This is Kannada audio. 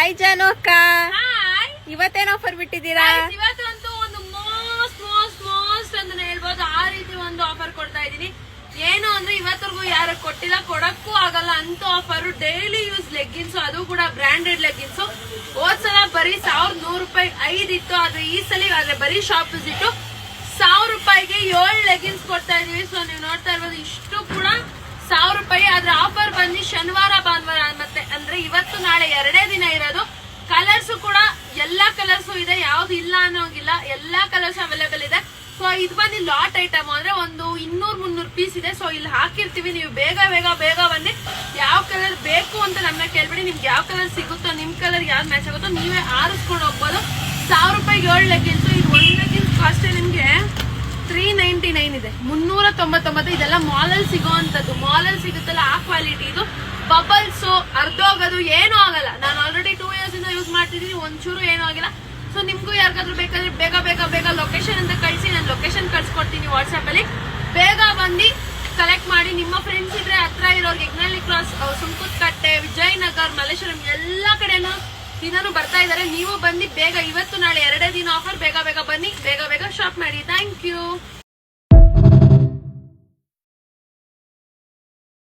ಹಾಯ್ ಜಾನು ಅಕ್ಕ, ಹಾಯ್. ಇವತ್ತೇನ್ ಆಫರ್ ಬಿಟ್ಟಿದ್ದೀರಾ? ಇವತ್ತಂತೂ ಒಂದು ಮೋಸ್ಟ್ ಅಂತ ಹೇಳ್ಬೋದು, ಆ ರೀತಿ ಒಂದು ಆಫರ್ ಕೊಡ್ತಾ ಇದೀನಿ. ಏನು ಅಂದ್ರೆ ಇವತ್ತರೆಗೂ ಯಾರು ಕೊಟ್ಟಿಲ್ಲ, ಕೊಡಕ್ಕೂ ಆಗಲ್ಲ ಅಂತ ಆಫರ್. ಡೈಲಿ ಯೂಸ್ ಲೆಗ್ಗಿನ್ಸ್, ಅದು ಕೂಡ ಬ್ರಾಂಡೆಡ್ ಲೆಗ್ಗಿನ್ಸ್. ಹೋದ್ಸಲ ಬರೀ 1100 ರೂಪಾಯಿ 5 ಇತ್ತು, ಆದ್ರೆ ಈ ಸಲ ಆದ್ರೆ ಬರೀ ಶಾಪ್ ವಿಸಿಟ್ 1000 ರೂಪಾಯಿಗೆ 7 ಲೆಗ್ಗಿನ್ಸ್ ಕೊಡ್ತಾ ಇದೀವಿ. ಸೊ ನೀವು ನೋಡ್ತಾ ಇರ್ಬೋದು, ಇಷ್ಟು ಕೂಡ 1000 ರೂಪಾಯಿ. ಆದ್ರೆ ಆಫರ್ ಬಂದು ಶನಿವಾರ ಭಾನುವಾರ ಮತ್ತೆ ಅಂದ್ರೆ ಇವತ್ತು ನಾಳೆ 2 ದಿನ ಇರೋದು. ಕಲರ್ಸ್ ಕೂಡ ಎಲ್ಲಾ ಕಲರ್ಸ್ ಇದೆ, ಯಾವ್ದು ಇಲ್ಲ ಅನ್ನೋಂಗಿಲ್ಲ, ಎಲ್ಲಾ ಕಲರ್ಸ್ ಅವೈಲೇಬಲ್ ಇದೆ. ಸೊ ಇದು ಬಂದು ಲಾಟ್ ಐಟಮ್ ಅಂದ್ರೆ ಒಂದು 200-300 ಪೀಸ್ ಇದೆ. ಸೊ ಇಲ್ಲಿ ಹಾಕಿರ್ತೀವಿ, ನೀವು ಬೇಗ ಬೇಗ ಬೇಗ ಬನ್ನಿ. ಯಾವ ಕಲರ್ ಬೇಕು ಅಂತ ನಮ್ಮನ್ನ ಕೇಳ್ಬಿಡಿ, ನಿಮ್ಗೆ ಯಾವ ಕಲರ್ ಸಿಗುತ್ತೋ, ನಿಮ್ ಕಲರ್ ಯಾವ್ದು ಮ್ಯಾಚ್ ಆಗುತ್ತೋ ನೀವೇ ಆರಿಸ್ಕೊಂಡು ಹೋಗ್ಬೋದು. 1000 ರೂಪಾಯಿಗೆ 7 ಲೆಗ್ಗಿನ್ಸ್. ಇದು 1 ಲೆಗ್ಗಿನ್ಸ್ ಕಾಸ್ಟ್ ನಿಮ್ಗೆ 399 ಇದೆ, 399. ಇದೆಲ್ಲ ಮಾಲಲ್ಲಿ ಸಿಗೋವಂಥದ್ದು, ಮಾಲಲ್ಲಿ ಸಿಗುತ್ತಲ್ಲ ಆ ಕ್ವಾಲಿಟಿ. ಇದು ಬಬಲ್ಸ್ ಅರ್ಧೋಗೋದು ಏನೂ ಆಗಲ್ಲ. ನಾನು ಆಲ್ರೆಡಿ 2 ಇಯರ್ಸ್ ಇಂದ ಯೂಸ್ ಮಾಡ್ತಿದ್ದೀನಿ, ಒಂಚೂರು ಏನೂ ಆಗಿಲ್ಲ. ಸೊ ನಿಮ್ಗೂ ಯಾರಿಗಾದ್ರೂ ಬೇಕಾದ್ರೆ ಬೇಗ ಬೇಗ ಬೇಗ ಲೊಕೇಶನ್ ಅಂತ ಕಳಿಸಿ, ನಾನು ಲೊಕೇಶನ್ ಕಳ್ಸಿಕೊಡ್ತೀನಿ ವಾಟ್ಸ್ಆಪ್ ಅಲ್ಲಿ. ಬೇಗ ಬಂದು ಕಲೆಕ್ಟ್ ಮಾಡಿ. ನಿಮ್ಮ ಫ್ರೆಂಡ್ಸ್ ಇದ್ರೆ ಹತ್ರ ಇರೋರ್ಗೆ ಯಜ್ಞಳ್ಳಿ ಕ್ರಾಸ್, ಸುಂಕುತ್ಕಟ್ಟೆ, ವಿಜಯನಗರ್, ಮಲ್ಲೇಶ್ವರಂ ಎಲ್ಲಾ ಕಡೆನೂ ದಿನಾನು ಬರ್ತಾ ಇದಾರೆ. ನೀವು ಬಂದು ಬೇಗ ಇವತ್ತು ನಾಳೆ 2 ದಿನ ಆಫರ್, ಬೇಗ ಬೇಗ ಬನ್ನಿ, ಬೇಗ ಬೇಗ ಶಾಪ್ ಮಾಡಿ. Thank you.